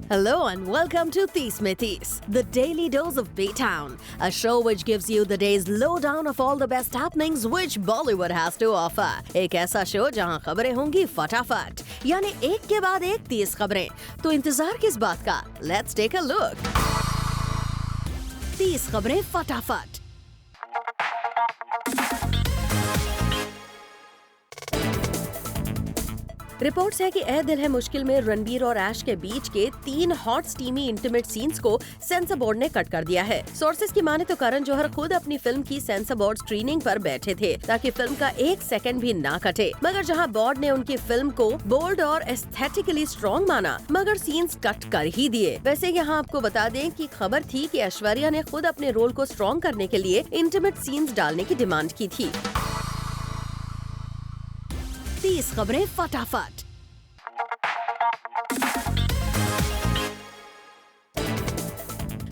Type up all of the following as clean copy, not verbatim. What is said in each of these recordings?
Hello and welcome to Tees Mein Tees, the daily dose of B-Town, a show which gives you the day's lowdown of all the best happenings which Bollywood has to offer. एक ऐसा show जहां खबरें होंगी फटाफट, यानी एक के बाद एक 30 खबरें। तो इंतजार किस बात का? Let's take a look. 30 खबरें फटाफट। रिपोर्ट्स है कि ए दिल है मुश्किल में रणबीर और ऐश के बीच के 3 हॉट स्टीमी इंटीमेट सीन्स को सेंसर बोर्ड ने कट कर दिया है। सोर्सेज की माने तो करण जौहर खुद अपनी फिल्म की सेंसर बोर्ड स्क्रीनिंग पर बैठे थे ताकि फिल्म का 1 सेकंड भी ना कटे, मगर जहां बोर्ड ने उनकी फिल्म को बोल्ड और एस्थेटिकली स्ट्रॉन्ग माना, मगर सीन्स कट कर ही दिए। वैसे यहाँ आपको बता दें कि खबर थी कि ऐश्वर्या ने खुद अपने रोल को स्ट्रॉन्ग करने के लिए इंटीमेट सीन्स डालने की डिमांड की थी। 30 खबरें फटाफट।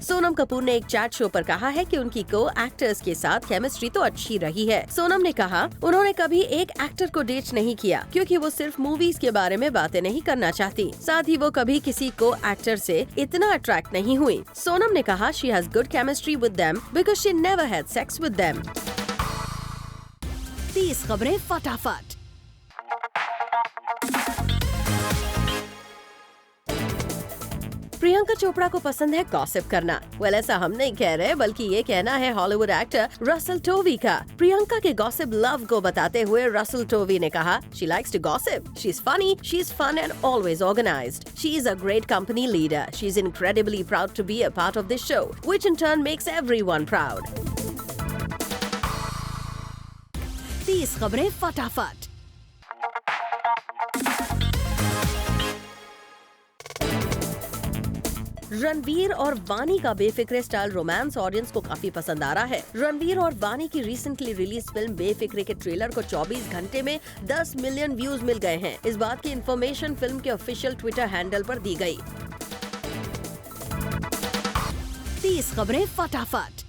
सोनम कपूर ने एक चैट शो पर कहा है कि उनकी को एक्टर्स के साथ केमिस्ट्री तो अच्छी रही है। सोनम ने कहा उन्होंने कभी एक एक्टर को डेट नहीं किया क्योंकि वो सिर्फ मूवीज के बारे में बातें नहीं करना चाहती। साथ ही वो कभी किसी को एक्टर से इतना अट्रैक्ट नहीं हुई। सोनम ने कहा she has good chemistry with them because she never had sex with them. 30 खबरें फटाफट। प्रियंका चोपड़ा को पसंद है गॉसिप करना। ऐसा हम नहीं कह रहे बल्कि ये कहना है हॉलीवुड एक्टर रसल टोवी का। प्रियंका के गॉसिप लव को बताते हुए रसल टोवी ने कहा she likes to gossip, she is funny, she is fun and always organised, she is a great company leader, she is incredibly proud to be a part of this show which in turn makes everyone proud. 30 खबरें फटाफट। रणवीर और वानी का Befikre style romance audience को काफी पसंद आ रहा है। रणवीर और वानी की रिसेंटली रिलीज फिल्म बेफिक्रे के ट्रेलर को 24 घंटे में 10 मिलियन व्यूज मिल गए हैं। इस बात की इंफॉर्मेशन फिल्म के ऑफिशियल ट्विटर हैंडल पर दी गई। 30 खबरें फटाफट।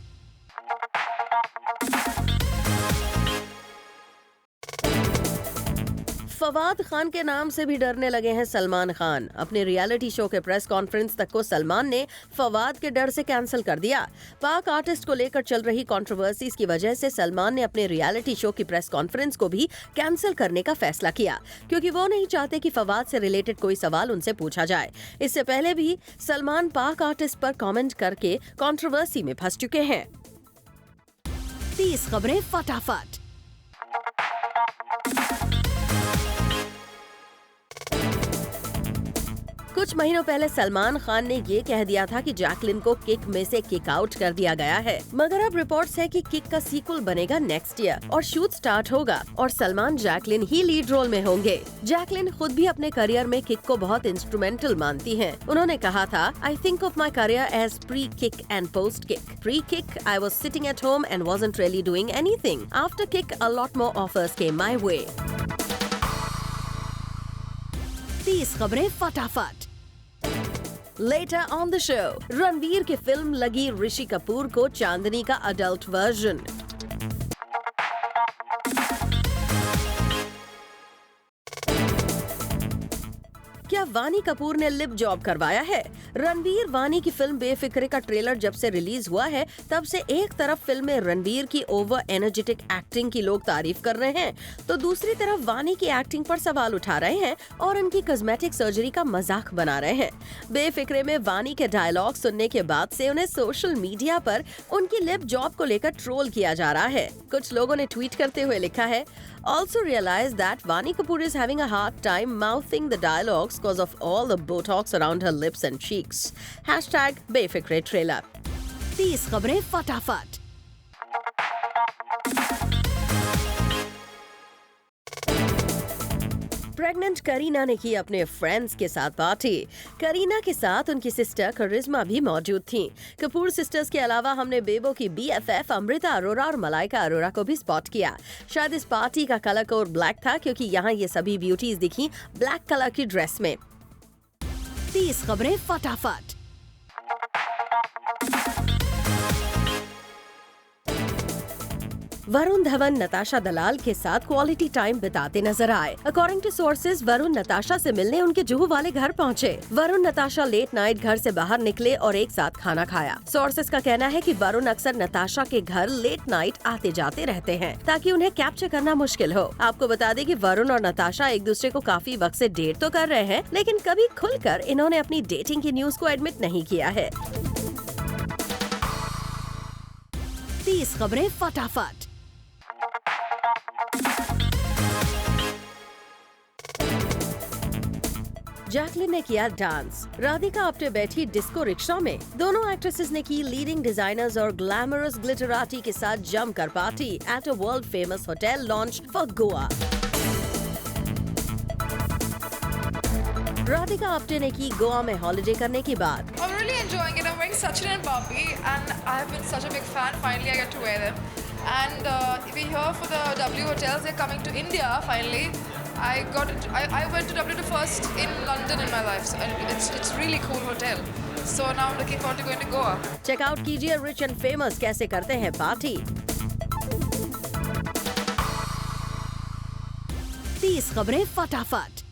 फवाद खान के नाम से भी डरने लगे हैं सलमान खान। अपने रियलिटी शो के प्रेस कॉन्फ्रेंस तक को सलमान ने फवाद के डर से कैंसिल कर दिया। पाक आर्टिस्ट को लेकर चल रही कंट्रोवर्सीज की वजह से सलमान ने अपने रियलिटी शो की प्रेस कॉन्फ्रेंस को भी कैंसिल करने का फैसला किया क्योंकि वो नहीं चाहते कि फवाद से रिलेटेड कोई सवाल उनसे पूछा जाए। इससे पहले भी सलमान पाक आर्टिस्ट पर कमेंट करके कंट्रोवर्सी में फंस चुके हैं। 30 खबरें फटाफट। कुछ महीनों पहले सलमान खान ने ये कह दिया था कि जैकलिन को किक में से किक आउट कर दिया गया है, मगर अब रिपोर्ट्स है कि किक का सीक्वल बनेगा नेक्स्ट ईयर और शूट स्टार्ट होगा और सलमान जैकलिन ही लीड रोल में होंगे। जैकलिन खुद भी अपने करियर में किक को बहुत इंस्ट्रूमेंटल मानती हैं। उन्होंने कहा था I think of my career as pre kick and post kick. Pre kick I was sitting at home and wasn't really doing anything. After kick a lot more offers came my way. 30 खबरें फटाफट। Later on the show, Ranveer की film लगी ऋषि कपूर को चांदनी का adult version. क्या वानी कपूर ने lip job करवाया है? रणवीर वानी की फिल्म बेफिक्रे का ट्रेलर जब से रिलीज हुआ है तब से एक तरफ फिल्म में रणवीर की ओवर एनर्जेटिक एक्टिंग की लोग तारीफ कर रहे हैं तो दूसरी तरफ वानी की एक्टिंग पर सवाल उठा रहे हैं और उनकी कॉस्मेटिक सर्जरी का मजाक बना रहे हैं। बेफिक्रे में वानी के डायलॉग सुनने के बाद से उन्हें सोशल मीडिया पर उनकी लिप जॉब को लेकर ट्रोल किया जा रहा है। कुछ लोगों ने ट्वीट करते हुए लिखा है Also realize that Vani Kapoor is having a hard time mouthing the dialogues because of all the Botox around her lips and cheeks. Hashtag Befikre trailer. 30 खबरें फटाफट। प्रेग्नेंट करीना ने की अपने फ्रेंड्स के साथ पार्टी। करीना के साथ उनकी सिस्टर करिश्मा भी मौजूद थीं। कपूर सिस्टर्स के अलावा हमने बेबो की BFF अमृता अरोरा और मलाइका अरोरा को भी स्पॉट किया। शायद इस पार्टी का कलर कोड ब्लैक था क्योंकि यहाँ ये सभी ब्यूटीज दिखी ब्लैक कलर की ड्रेस में। 30 खबरें फटाफट। वरुण धवन नताशा दलाल के साथ क्वालिटी टाइम बिताते नजर आए। According to sources, Varun Natasha से मिलने उनके जुहू वाले घर पहुंचे। वरुण नताशा लेट नाइट घर से बाहर निकले और एक साथ खाना खाया। सोर्सेज का कहना है कि वरुण अक्सर नताशा के घर लेट नाइट आते जाते रहते हैं ताकि उन्हें कैप्चर करना मुश्किल हो। आपको बता दें कि वरुण और नताशा एक दूसरे को काफी वक्त से डेट तो कर रहे हैं, लेकिन कभी खुलकर इन्होंने अपनी डेटिंग की न्यूज को एडमिट नहीं किया है। 30 खबरें फटाफट। जैकलिन ने किया डांस। राधिका आप्टे बैठी डिस्को रिक्शा में। दोनों एक्ट्रेसेस ने की लीडिंग डिजाइनर्स और ग्लैमरस ग्लिटराटी के साथ जमकर party at a world famous hotel launch for Goa. Radhika Apte ने की गोवा में हॉलिडे करने की बात। I'm really enjoying it. I'm wearing Sachin and Barbie, and I have been such a big fan. Finally, I get to wear them. And we're here for the W hotels. They're coming to India finally. I went to W first in London in my life, so and it's really cool hotel. So now I'm looking forward to going to Goa. Check out कीजिए rich and famous कैसे करते हैं party. 30 खबरें फटाफट।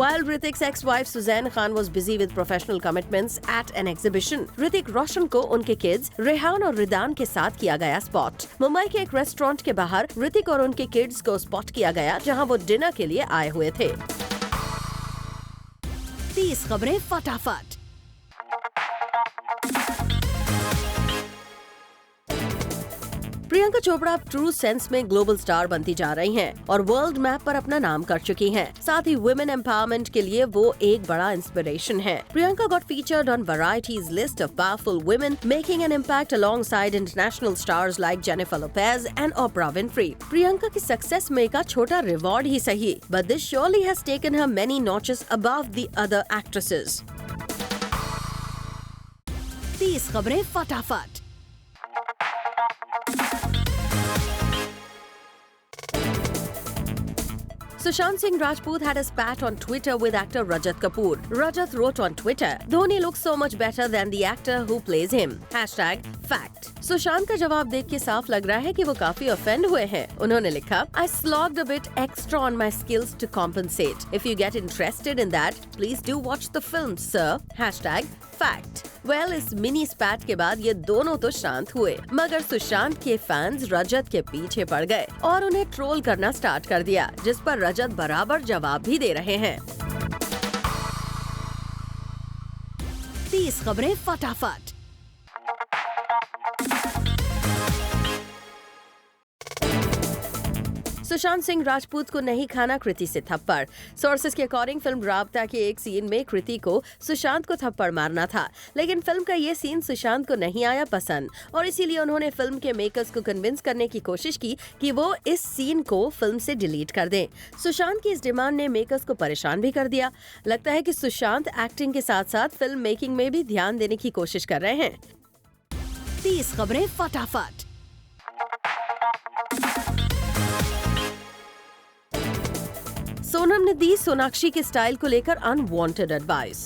While Hrithik's ex-wife Suzanne Khan was busy with professional commitments at an exhibition, Hrithik Roshan को उनके kids Rehan और रिदान के साथ किया गया स्पॉट। मुंबई के एक रेस्टोरेंट के बाहर ऋतिक और उनके किड्स को स्पॉट किया गया, जहां वो डिनर के लिए आए हुए थे। 30 खबरें फटाफट। प्रियंका चोपड़ा अब ट्रू सेंस में ग्लोबल स्टार बनती जा रही हैं और वर्ल्ड मैप पर अपना नाम कर चुकी हैं। साथ ही वुमेन एम्पावरमेंट के लिए वो एक बड़ा इंस्पिरेशन है। Priyanka got featured on varieties list of powerful women making an impact alongside international stars like Jennifer Lopez and opener Winfrey. Priyanka की सक्सेस में का छोटा रिवॉर्ड ही सही, but this surely has taken her many notches above the other actresses. 30 खबरें फटाफट। Sushant Singh Rajput had a spat on Twitter with actor Rajat Kapoor. Rajat wrote on Twitter, "Dhoni looks so much better than the actor who plays him." #fact. Sushant का जवाब देख के साफ लग रहा है कि वो काफी ऑफेंड हुए हैं। उन्होंने लिखा, "I slogged a bit extra on my skills to compensate. If you get interested in that, please do watch the film, sir." #fact. Well, इस मिनी स्पैट के बाद ये दोनों तो शांत हुए, मगर सुशांत के फैंस रजत के पीछे पड़ गए और उन्हें ट्रोल करना स्टार्ट कर दिया, जिस पर रजत बराबर जवाब भी दे रहे हैं। 30 खबरें फटाफट। सुशांत सिंह राजपूत को नहीं खाना कृति से थप्पड़। सोर्सेज के अकॉर्डिंग फिल्म राबता के एक सीन में कृति को सुशांत को थप्पड़ मारना था, लेकिन फिल्म का ये सीन सुशांत को नहीं आया पसंद और इसीलिए उन्होंने फिल्म के मेकर्स को कन्विंस करने की कोशिश की कि वो इस सीन को फिल्म से डिलीट कर दें। सुशांत की इस डिमांड ने मेकर्स को परेशान भी कर दिया। लगता है कि सुशांत एक्टिंग के साथ साथ फिल्म मेकिंग में भी ध्यान देने की कोशिश कर रहे हैं। 30 खबरें फटाफट। सोनम ने दी सोनाक्षी के स्टाइल को लेकर अनवांटेड एडवाइस।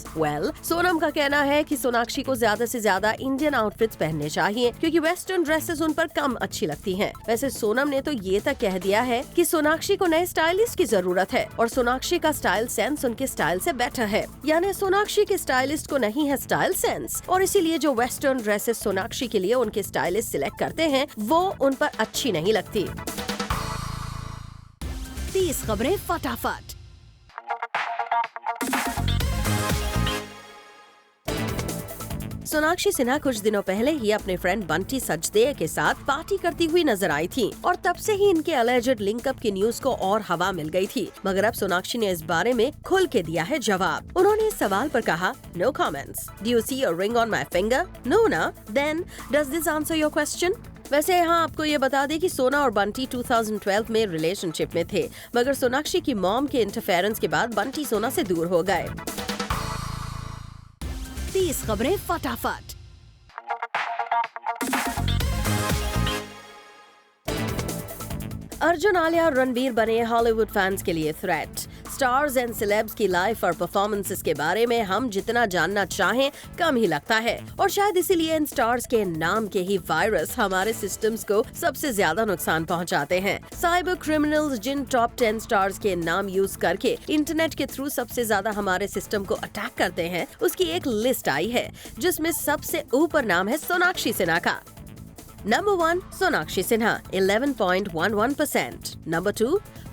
सोनम का कहना है कि सोनाक्षी को ज्यादा से ज्यादा इंडियन आउटफिट्स पहनने चाहिए क्योंकि वेस्टर्न ड्रेसेस उन पर कम अच्छी लगती हैं। वैसे सोनम ने तो ये तक कह दिया है कि सोनाक्षी को नए स्टाइलिस्ट की जरूरत है और सोनाक्षी का स्टाइल सेंस उनके स्टाइल से बेटर है। यानी सोनाक्षी के स्टाइलिस्ट को नहीं है स्टाइल सेंस और इसीलिए जो वेस्टर्न ड्रेसेस सोनाक्षी के लिए उनके स्टाइलिस्ट सिलेक्ट करते हैं वो उन पर अच्छी नहीं लगती। 30 खबरें फटाफट। सोनाक्षी सिन्हा कुछ दिनों पहले ही अपने फ्रेंड बंटी सचदेव के साथ पार्टी करती हुई नजर आई थी और तब से ही इनके अलेजेड लिंकअप की न्यूज को और हवा मिल गई थी, मगर अब सोनाक्षी ने इस बारे में खुल के दिया है जवाब। उन्होंने इस सवाल पर कहा, "No comments. Do you see a ring on my finger? No, ना? Then does this answer your question?" वैसे यहाँ आपको ये बता दें कि सोना और बंटी 2012 में रिलेशनशिप में थे, मगर सोनाक्षी की मॉम के इंटरफेरेंस के बाद बंटी सोना से दूर हो गए। 30 खबरें फटाफट। अर्जुन, आलिया और रणबीर बने हॉलीवुड फैंस के लिए थ्रेट। स्टार्स एंड सेलेब्स की लाइफ और परफॉर्मेंसेस के बारे में हम जितना जानना चाहें कम ही लगता है, और शायद इसीलिए इन स्टार्स के नाम के ही वायरस हमारे सिस्टम्स को सबसे ज्यादा नुकसान पहुंचाते हैं। साइबर क्रिमिनल्स जिन टॉप 10 स्टार्स के नाम यूज करके इंटरनेट के थ्रू सबसे ज्यादा हमारे सिस्टम को अटैक करते हैं, उसकी एक लिस्ट आई है जिसमें सबसे ऊपर नाम है सोनाक्षी सिन्हा का। Number 1, Sonakshi Sinha, 11.11%. Number 2,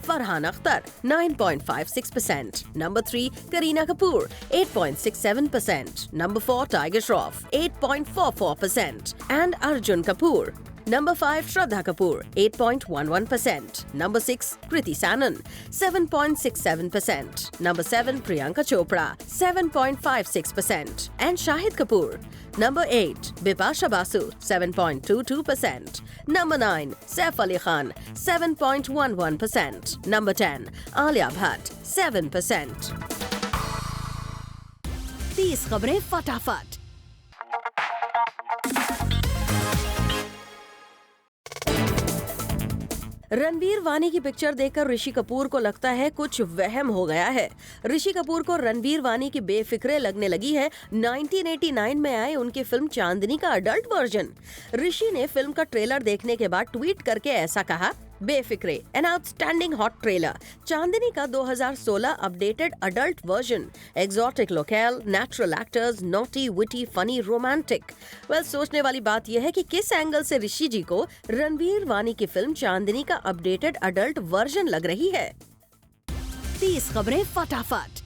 Farhan Akhtar, 9.56%. Number 3, Kareena Kapoor, 8.67%. Number 4, Tiger Shroff, 8.44%. And Arjun Kapoor. Number 5, Shraddha Kapoor, 8.11%. Number 6, Kriti Sanon, 7.67%. Number 7, Priyanka Chopra, 7.56%. And Shahid Kapoor. Number 8, Bipasha Basu, 7.22%. Number 9, Saif Ali Khan, 7.11%. Number 10, Alia Bhatt, 7%. 30 खबरें फटाफट। रणबीर वानी की picture देखकर ऋषि कपूर को लगता है कुछ वहम हो गया है। ऋषि कपूर को रणबीर वानी की बेफिक्रे लगने लगी है 1989 में आए उनकी फिल्म चांदनी का अडल्ट वर्जन। ऋषि ने फिल्म का ट्रेलर देखने के बाद ट्वीट करके ऐसा कहा, Befikre an outstanding hot trailer, Chandni का 2016 updated adult version, exotic locale, natural actors, naughty, witty, funny, romantic. Well, सोचने वाली बात यह है कि किस एंगल से ऋषि जी को रणबीर वानी की फिल्म चांदनी का अपडेटेड अडल्ट वर्जन लग रही है। 30 खबरें फटाफट।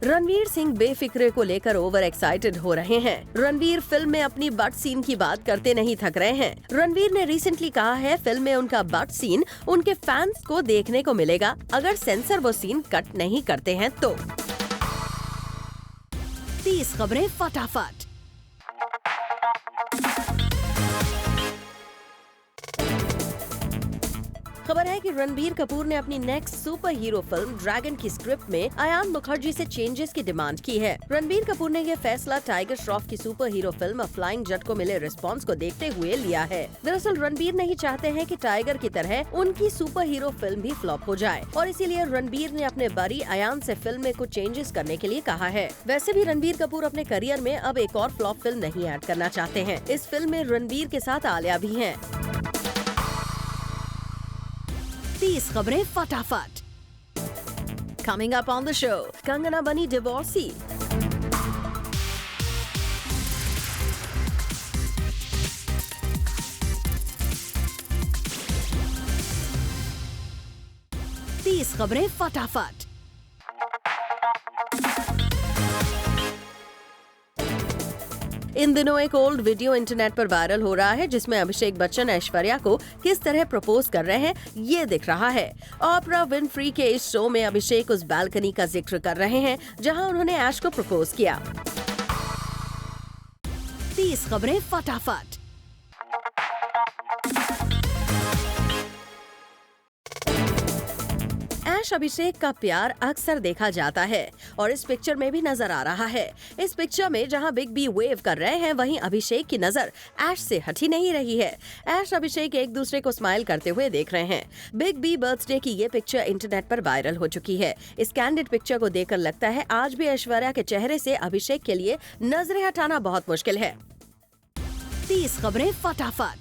रणवीर सिंह बेफिक्रे को लेकर ओवर एक्साइटेड हो रहे हैं। रणवीर फिल्म में अपनी बट सीन की बात करते नहीं थक रहे हैं। रणवीर ने रिसेंटली कहा है फिल्म में उनका बट सीन उनके फैंस को देखने को मिलेगा अगर सेंसर वो सीन कट नहीं करते हैं तो। 30 खबरें फटाफट। खबर है कि रणबीर कपूर ने अपनी next super hero film dragon की स्क्रिप्ट में अयान मुखर्जी से चेंजेस की डिमांड की है। रणबीर कपूर ने यह फैसला टाइगर श्रॉफ की super hero film a flying Jatt को मिले रिस्पांस को देखते हुए लिया है। दरअसल रणबीर नहीं चाहते हैं कि टाइगर की तरह उनकी सुपर हीरो फिल्म भी फ्लॉप हो जाए, और इसीलिए रणबीर ने अपने बड़ी अयान से फिल्म में कुछ चेंजेस करने के लिए कहा है। वैसे भी रणबीर कपूर अपने करियर में अब एक और फ्लॉप फिल्म नहीं ऐड करना चाहते हैं। इस फिल्म में रणबीर के साथ आलिया भी है। 30 खबरें फटाफट। Coming up on the show, Kangana बनी डिवोर्सी। तीस खबरें फटाफट। इन दिनों एक ओल्ड वीडियो इंटरनेट पर वायरल हो रहा है जिसमें अभिषेक बच्चन ऐश्वर्या को किस तरह प्रपोज कर रहे हैं ये दिख रहा है। ऑपरा विनफ्री के इस शो में अभिषेक उस बालकनी का जिक्र कर रहे हैं जहां उन्होंने ऐश को प्रपोज किया। 30 खबरें फटाफट। ऐश अभिषेक का प्यार अक्सर देखा जाता है और इस पिक्चर में भी नजर आ रहा है। इस पिक्चर में जहां बिग बी वेव कर रहे हैं वहीं अभिषेक की नजर ऐश से हटी नहीं रही है। ऐश अभिषेक एक दूसरे को स्माइल करते हुए देख रहे हैं। बिग बी बर्थडे की ये पिक्चर इंटरनेट पर वायरल हो चुकी है। इस कैंडिड पिक्चर को देखकर लगता है आज भी ऐश्वर्या के चेहरे से अभिषेक के लिए नजरें हटाना बहुत मुश्किल है। 30 खबरें फटाफट।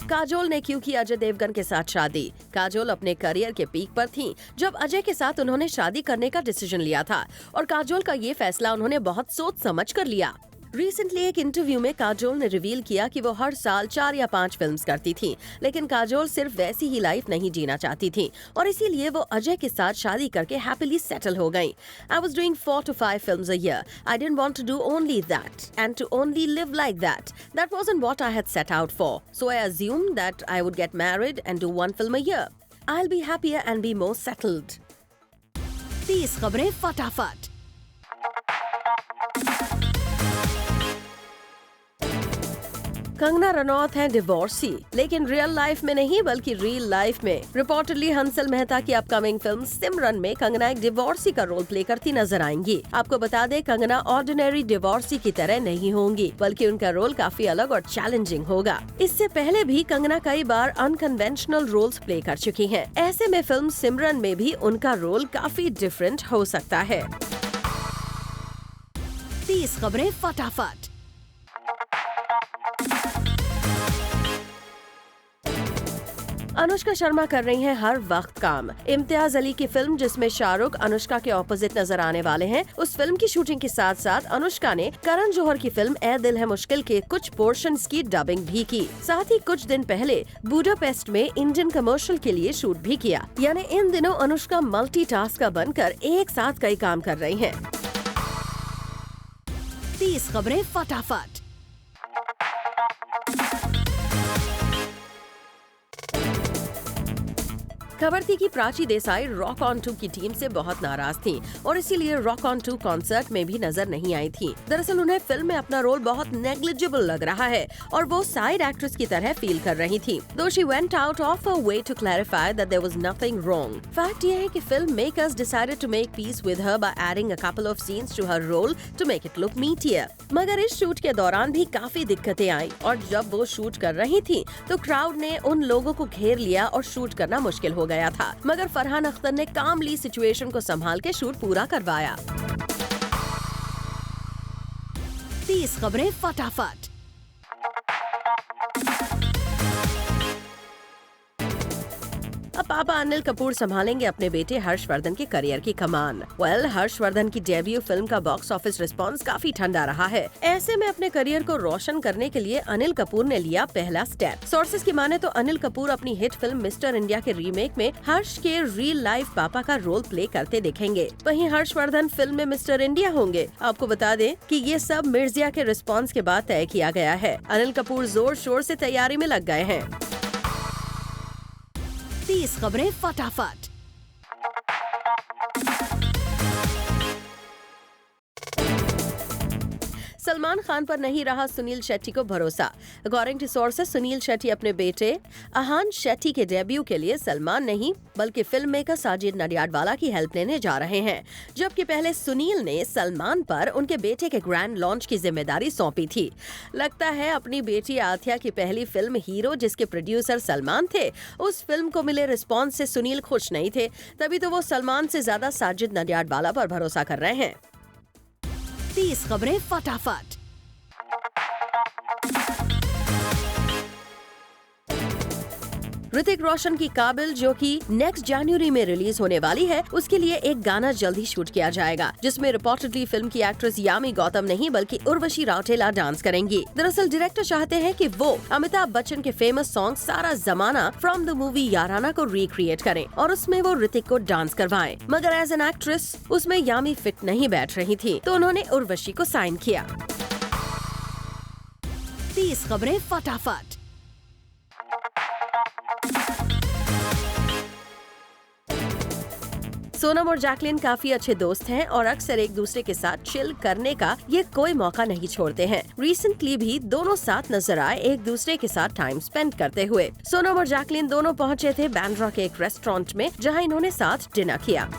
काजोल ने क्यों की अजय देवगन के साथ शादी। काजोल अपने करियर के पीक पर थीं जब अजय के साथ उन्होंने शादी करने का डिसीजन लिया था और काजोल का ये फैसला उन्होंने बहुत सोच समझ कर लिया। रिसेंटली एक इंटरव्यू में काजोल ने रिवील किया कि वो हर साल 4 या 5 फिल्म्स करती थी, लेकिन काजोल सिर्फ वैसी ही लाइफ नहीं जीना चाहती थी और इसीलिए वो अजय के साथ शादी करके हैप्पीली सेटल हो गईं। I was doing 4 to 5 films a year. I didn't want to do only that and to only live like that. That wasn't what I had set out for. So I assumed that I would get married and do 1 film a year. I'll be happier and be more settled. 30 खबरें फटाफट। कंगना रनौत हैं divorcee, लेकिन real life में नहीं बल्कि real life में। Reportedly Hansal Mehta की upcoming film सिमरन में कंगना एक डिवोर्सी का रोल प्ले करती नजर आएंगी। आपको बता दें, कंगना ऑर्डिनरी डिवोर्सी की तरह नहीं होंगी, बल्कि उनका रोल काफी अलग और चैलेंजिंग होगा। इससे पहले भी कंगना कई बार अनकन्वेंशनल रोल्स प्ले कर चुकी हैं। ऐसे में फिल्म सिमरन में भी उनका रोल काफी डिफरेंट हो सकता है। 30 खबरें फटाफट। अनुष्का शर्मा कर रही हैं हर वक्त काम। इम्तियाज अली की फिल्म जिसमें शाहरुख अनुष्का के ऑपोजिट नजर आने वाले हैं, उस फिल्म की शूटिंग के साथ साथ अनुष्का ने करण जौहर की फिल्म ए दिल है मुश्किल के कुछ पोर्शंस की डबिंग भी की। साथ ही कुछ दिन पहले बुडापेस्ट में इंडियन कमर्शियल के लिए शूट भी किया। यानी इन दिनों अनुष्का मल्टीटास्कर बनकर एक साथ कई काम कर रही हैं। 30 खबरें फटाफट। खबर थी कि प्राची देसाई रॉक ऑन 2 की टीम से बहुत नाराज थीं और इसीलिए रॉक ऑन 2 कॉन्सर्ट में भी नजर नहीं आई थीं। दरअसल उन्हें फिल्म में अपना रोल बहुत नेग्लिजिबल लग रहा है और वो साइड एक्ट्रेस की तरह फील कर रही थीं। Though she went out of her way to clarify that there was nothing wrong. Fact ये है कि film makers decided to make peace with her by adding a couple of scenes to her role to make it look meatier. मगर इस shoot के दौरान भी काफी दिक्कतें आई और जब वो शूट कर रही थी तो क्राउड ने उन लोगों को घेर लिया और शूट करना मुश्किल हो गया था। मगर फरहान अख्तर ने कामली सिचुएशन को संभाल के शूट पूरा करवाया। 30 खबरें फटाफट। अब पापा अनिल कपूर संभालेंगे अपने बेटे हर्षवर्धन के करियर की कमान। हर्षवर्धन की डेब्यू फिल्म का बॉक्स ऑफिस रिस्पांस काफी ठंडा रहा है। ऐसे में अपने करियर को रोशन करने के लिए अनिल कपूर ने लिया पहला स्टेप। सोर्सेज की माने तो अनिल कपूर अपनी हिट फिल्म मिस्टर इंडिया के रीमेक में हर्ष के रियल लाइफ पापा का रोल प्ले करते दिखेंगे। वहीं हर्षवर्धन फिल्म में मिस्टर इंडिया होंगे। आपको बता दें कि ये सब मिर्जिया के रिस्पॉन्स के बाद तय किया गया है। अनिल कपूर जोर शोर से तैयारी में लग गए हैं। 30 खबरें फटाफट। सलमान खान पर नहीं रहा सुनील शेट्टी को भरोसा। According to sources, Sunil Shetty अपने बेटे अहान शेट्टी के डेब्यू के लिए सलमान नहीं बल्कि फिल्म मेकर साजिद नडियाडवाला की हेल्प लेने जा रहे हैं। जबकि पहले सुनील ने सलमान पर उनके बेटे के ग्रैंड लॉन्च की जिम्मेदारी सौंपी थी। लगता है अपनी बेटी आथिया की पहली फिल्म हीरो, जिसके प्रोड्यूसर सलमान थे, उस फिल्म को मिले रिस्पॉन्स से सुनील खुश नहीं थे। तभी तो वो सलमान से ज्यादा साजिद नडियाडवाला पर भरोसा कर रहे हैं। 30 खबरें फटाफट। ऋतिक रोशन की काबिल, जो कि नेक्स्ट जनवरी में रिलीज होने वाली है, उसके लिए एक गाना जल्द ही शूट किया जाएगा, जिसमें रिपोर्टेडली फिल्म की एक्ट्रेस यामी गौतम नहीं बल्कि उर्वशी राउटेला डांस करेंगी। दरअसल डायरेक्टर चाहते हैं कि वो अमिताभ बच्चन के फेमस सॉन्ग सारा जमाना फ्रॉम द मूवी याराना को रिक्रिएट करें और उसमें वो ऋतिक को डांस करवाएं। मगर एज एन एक्ट्रेस उसमें यामी फिट नहीं बैठ रही थी, तो उन्होंने उर्वशी को साइन किया। 30 खबरें फटाफट। सोनम और जैकलिन काफी अच्छे दोस्त हैं और अक्सर एक दूसरे के साथ चिल करने का ये कोई मौका नहीं छोड़ते हैं। रिसेंटली भी दोनों साथ नजर आए एक दूसरे के साथ टाइम स्पेंड करते हुए। सोनम और जैकलिन दोनों पहुंचे थे बैंड्रा के एक रेस्टोरेंट में, जहां इन्होंने साथ डिनर किया।